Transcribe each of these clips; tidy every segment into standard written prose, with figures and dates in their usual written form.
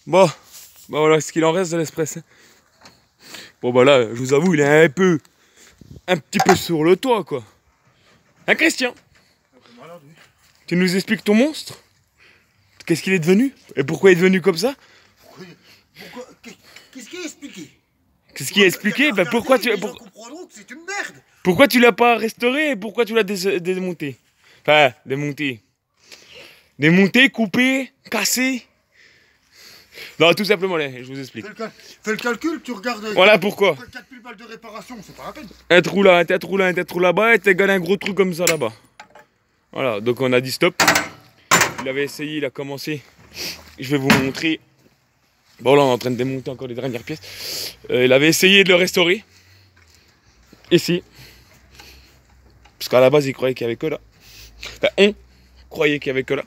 Bon, bah voilà ce qu'il en reste de l'espresso. Bon bah là, je vous avoue, il est un petit peu sur le toit quoi. Hein Christian? Tu nous expliques ton monstre? Qu'est-ce qu'il est devenu? Et pourquoi il est devenu comme ça? Qu'est-ce qui est expliqué? Qu'est-ce qui est expliqué? Bah pourquoi tu... comprendront que c'est une merde. Pourquoi tu l'as pas restauré et pourquoi tu l'as démonté? Enfin, démonté. Démonté, coupé, cassé. Non, tout simplement, là, je vous explique. Fais le calcul, tu regardes. Voilà pourquoi. 4000 balles de réparation, c'est pas la peine. Un trou là, un trou là, un trou là-bas, et t'as gagné un gros trou comme ça là-bas. Voilà, donc on a dit stop. Il avait essayé, il a commencé. Je vais vous montrer. Bon, là, on est en train de démonter encore les dernières pièces. Il avait essayé de le restaurer. Ici. Parce qu'à la base, il croyait qu'il y avait que là. Enfin, on croyait qu'il y avait que là.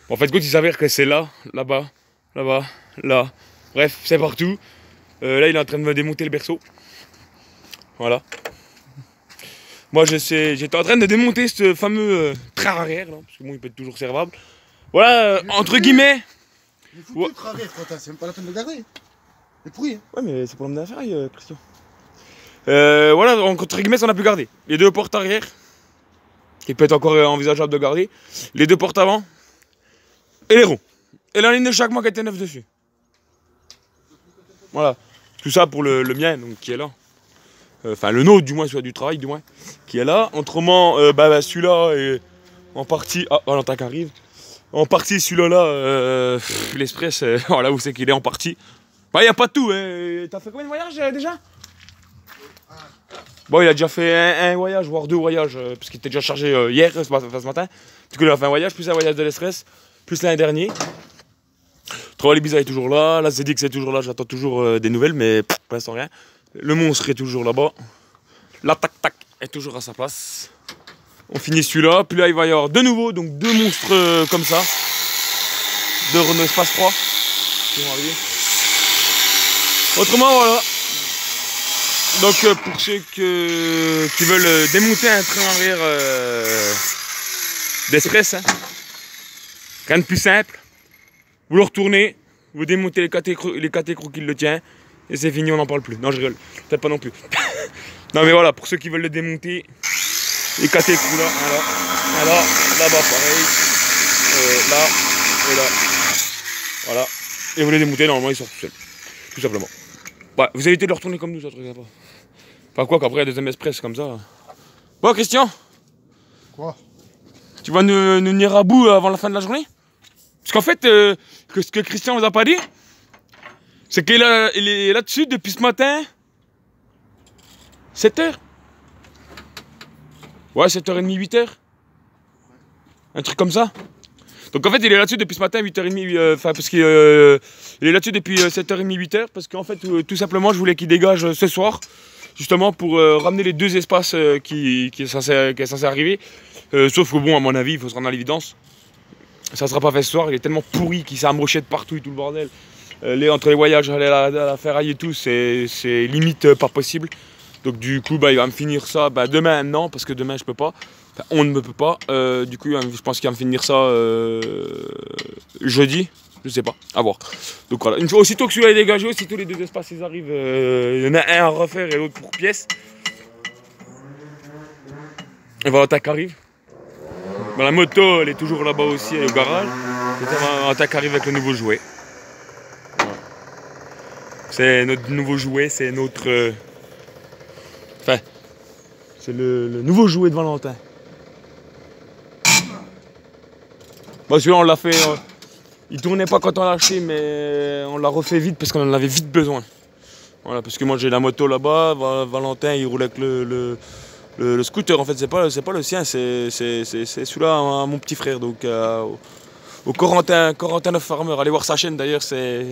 Bon, en fait, quand il s'avère que c'est là, là-bas, là-bas, là. Bref, c'est partout. Là, il est en train de me démonter le berceau. Voilà. Moi, j'étais en train de démonter ce fameux train arrière, là, parce que bon, il peut être toujours servable. Voilà, entre guillemets. Il est foutu le travers, c'est même pas la peine de le garder. Il est pourri. Hein. Ouais, mais c'est pour l'emmener à ferraille, Christian. Voilà, entre guillemets, on a pu garder. Les deux portes arrière, qui peut être encore envisageable de garder. Les deux portes avant. Et les ronds. Et la ligne de chaque mois qui était neuf dessus. Voilà. Tout ça pour le mien, donc qui est là. Enfin, le nôtre, du moins, soit du travail, du moins. Qui est là. Autrement, celui-là est en partie. Ah, Valentin qui arrive. En partie, celui-là, l'Express, voilà où c'est qu'il est en partie. Bah, il n'y a pas de tout. Hein. T'as fait combien de voyages déjà? Bon, il a déjà fait un voyage, voire deux voyages, parce qu'il était déjà chargé hier, ce matin. Du coup, il a fait un voyage, plus un voyage de l'Express, plus l'année dernier. Trois Ibiza est toujours là, la ZX est toujours là, j'attends toujours des nouvelles, mais pour l'instant rien. Le monstre est toujours là-bas. La tac-tac est toujours à sa place. On finit celui-là, puis là il va y avoir de nouveau, donc deux monstres comme ça. De Renault Espace 3 qui vont arriver. Autrement voilà. Donc pour ceux qui veulent démonter un train arrière d'Express, hein, rien de plus simple. Vous le retournez, vous démontez les quatre écrous qui le tiennent, et c'est fini, on n'en parle plus. Non, je rigole, peut-être pas non plus. Non mais voilà, pour ceux qui veulent le démonter, les quatre écrous là, voilà, là-bas pareil, là et là. Voilà. Et vous les démontez, normalement ils sortent tout seuls. Tout simplement. Ouais, vous évitez de le retourner comme nous, ça ne regarde pas. Enfin quoi qu'après il y a des Express comme ça. Bon Christian. Quoi? Tu vas nous venir à bout avant la fin de la journée? Parce qu'en fait, ce que Christian vous a pas dit, c'est qu'il est là-dessus depuis ce matin. 7h. Ouais, 7h30, 8h. Un truc comme ça. Donc en fait, il est là-dessus depuis ce matin, 8h30, parce qu'il est là-dessus depuis 7h30, 8h, parce qu'en fait, tout simplement, je voulais qu'il dégage ce soir, justement pour ramener les deux espaces qui est censé arriver. Sauf que bon, à mon avis, il faut se rendre à l'évidence. Ça sera pas fait ce soir, il est tellement pourri qu'il s'est amoché de partout et tout le bordel. Entre les voyages, aller à la ferraille et tout, c'est limite pas possible. Donc du coup, il va me finir ça demain, non, parce que demain je peux pas. Enfin, on ne peut pas. Du coup, je pense qu'il va me finir ça jeudi. Je sais pas, à voir. Donc voilà, aussitôt que celui-là est dégagé, aussitôt les deux espaces ils arrivent, il y en a un à refaire et l'autre pour pièce. Et voilà, tac arrive. La moto, elle est toujours là-bas aussi, elle est au garage. Et tac arrive avec le nouveau jouet. Voilà. C'est notre nouveau jouet, c'est notre... Enfin, c'est le nouveau jouet de Valentin. Bon, celui-là, on l'a fait... il tournait pas quand on l'a acheté, mais on l'a refait vite parce qu'on en avait vite besoin. Voilà, parce que moi, j'ai la moto là-bas. Valentin, il roule avec le scooter. En fait, c'est pas le sien, c'est celui-là à mon petit frère. Donc, au Corentin 9 Farmer. Allez voir sa chaîne, d'ailleurs, c'est...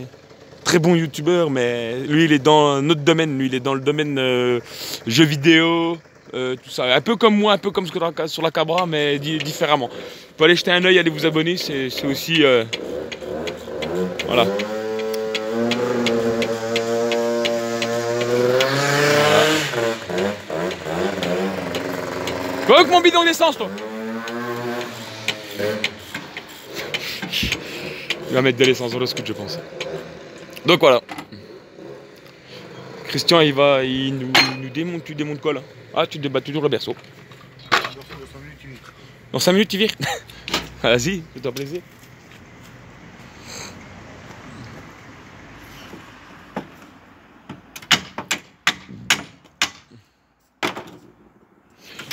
Très bon youtubeur, mais lui il est dans notre domaine, lui il est dans le domaine jeux vidéo, tout ça. Un peu comme moi, un peu comme sur la Cabra, mais différemment. Vous pouvez aller jeter un oeil, allez vous abonner, c'est aussi... voilà. Quoi avec mon bidon d'essence, toi? Il va mettre de l'essence dans le scoot, je pense. Donc voilà. Christian, il nous démonte. Tu démontes quoi là? Ah, tu débats toujours le berceau. Dans 5 minutes, tu vires. Vas-y, fais-toi plaisir.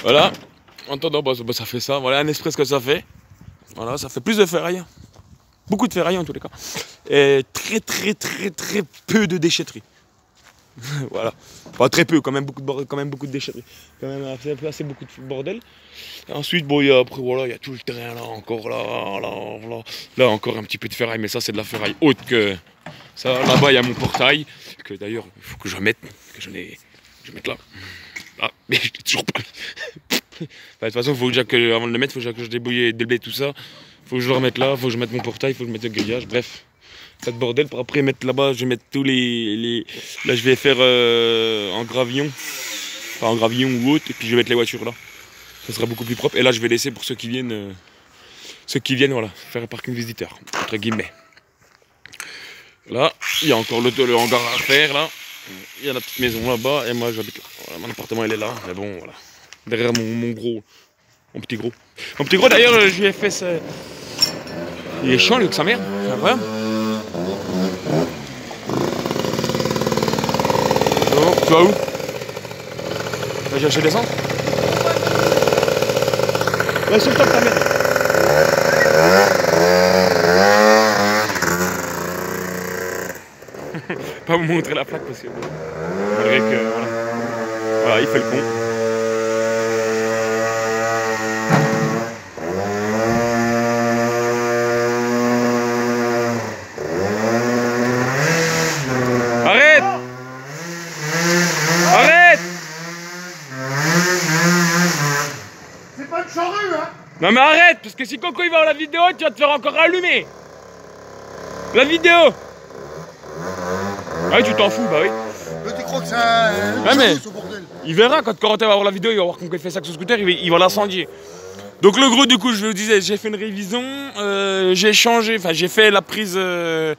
Voilà. En attendant, ça fait ça. Voilà un express que ça fait. Voilà, ça fait plus de ferraille. Beaucoup de ferraille en tous les cas. Et très peu de déchetterie. Voilà. Pas très peu, quand même beaucoup de bordel, quand même beaucoup de déchetterie. Quand même assez beaucoup de bordel. Et ensuite, bon, après, voilà, il y a tout le terrain là, encore là, encore un petit peu de ferraille, mais ça, c'est de la ferraille haute que ça. Là-bas, il y a mon portail, que d'ailleurs, il faut que je mette, je mette là. Ah, mais je l'ai toujours pas. De toute façon, faut déjà que, avant de le mettre, il faut que je déblaye tout ça. Faut que je le remette là, faut que je mette mon portail, faut que je mette le grillage, bref. Ça de bordel pour après mettre là-bas, je vais mettre tous les... Là je vais faire en gravillon. Enfin en gravillon ou autre, et puis je vais mettre les voitures là. Ça sera beaucoup plus propre. Et là je vais laisser pour ceux qui viennent voilà, faire un parking visiteur, entre guillemets. Là, il y a encore le hangar à faire là. Il y a la petite maison là-bas et moi j'habite là. Voilà, mon appartement il est là, mais bon voilà. Derrière mon gros. Mon petit gros. Mon petit gros d'ailleurs je lui ai fait ça. Il est chiant lui que sa mère, c'est incroyable. Oh, tu vas où? Vas-y chercher des centres. Ouais, sur le top ta mère. Pas vous montrer la plaque parce que malgré que voilà, il fait le con. Arrête! Arrête! C'est pas une charrue, hein? Non mais arrête, parce que si Coco il va voir la vidéo, tu vas te faire encore allumer. La vidéo. Ah oui, tu t'en fous, bah oui. Mais tu crois que c'est un Ouais, mais ce bordel? il verra quand Corentin va voir la vidéo, il va voir qu'on fait ça avec son scooter, il va l'incendier. Donc le gros du coup, je vous disais, j'ai fait une révision, j'ai changé, enfin j'ai fait la prise de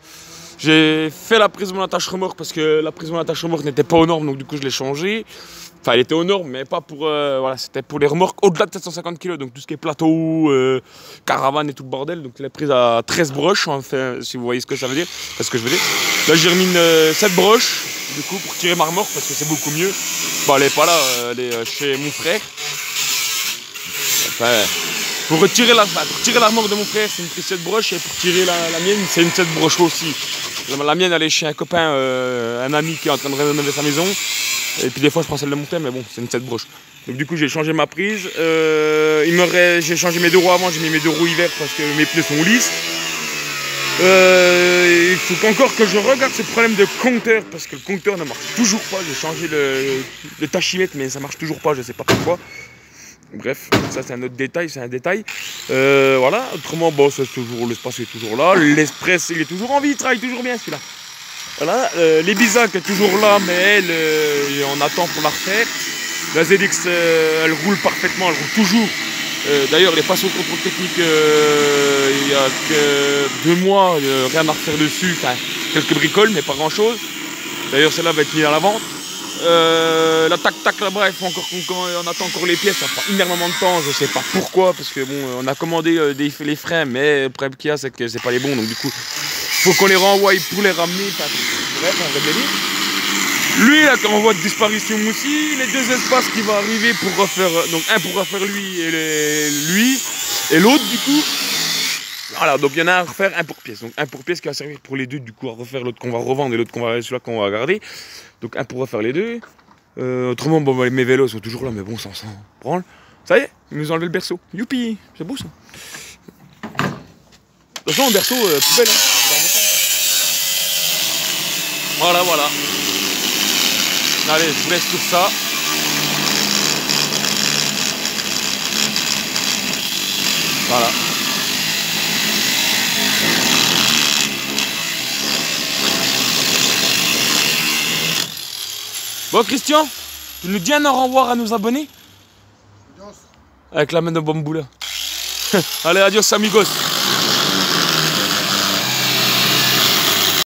mon attache remorque parce que la prise de mon attache remorque n'était pas aux normes, donc du coup je l'ai changé. Enfin elle était aux normes, mais pas pour, voilà, c'était pour les remorques au-delà de 750 kg, donc tout ce qui est plateau, caravane et tout le bordel. Donc je l'ai prise à 13 broches, enfin, si vous voyez ce que ça veut dire, parce que je veux dire. Là j'ai remis 7 broches, du coup pour tirer ma remorque parce que c'est beaucoup mieux. Bon elle est pas là, elle est chez mon frère. Enfin, pour retirer la remorque de mon frère, c'est une prise 7 broches, et pour tirer la mienne, c'est une 7 broches aussi. La mienne, elle est chez un copain, un ami qui est en train de rénover sa maison. Et puis des fois, je prends celle de mon père, mais bon, c'est une 7 broches. Donc du coup, j'ai changé ma prise. J'ai changé mes deux roues avant, j'ai mis mes deux roues hiver parce que mes pneus sont lisses. Il faut encore que je regarde ce problème de compteur, parce que le compteur ne marche toujours pas. J'ai changé le tachymètre, mais ça marche toujours pas, je sais pas pourquoi. Bref, ça c'est un autre détail, c'est un détail. Voilà, autrement, bon, l'espace est toujours là. L'Express, il est toujours en vie, il travaille toujours bien celui-là. Voilà, l'Ibiza qui est toujours là, mais elle, on attend pour la refaire. La ZX, elle roule parfaitement, elle roule toujours. D'ailleurs, elle est passée au contrôle technique il y a que 2 mois, rien à refaire dessus, enfin, quelques bricoles, mais pas grand-chose. D'ailleurs, celle-là va être mise à la vente. La tac-tac là-bas, on attend encore les pièces, ça prend énormément de temps, je sais pas pourquoi, parce que bon, on a commandé les freins, mais le problème qu'il y a, c'est que c'est pas les bons, donc du coup, faut qu'on les renvoie pour les ramener, enfin, bref, un vrai délire. Lui, là, quand on voit de disparition aussi, les 2 espaces qui vont arriver pour refaire, donc un pour refaire lui et l'autre, du coup, voilà, donc il y en a un à refaire, un pour pièce, donc un pour pièce qui va servir pour les deux, du coup, à refaire l'autre qu'on va revendre et l'autre celui-là qu'on va garder. Donc un pour refaire les deux. Autrement, bon, mes vélos sont toujours là, mais bon, ça s'en branle. Ça y est, ils nous ont enlevé le berceau. Youpi, c'est beau ça. De toute façon, le berceau, poubelle. Hein. Voilà, voilà. Allez, je vous laisse sur ça. Voilà. Bon Christian, tu nous dis un au revoir à nos abonnés? Avec la main de bambou là. Allez, adios amigos.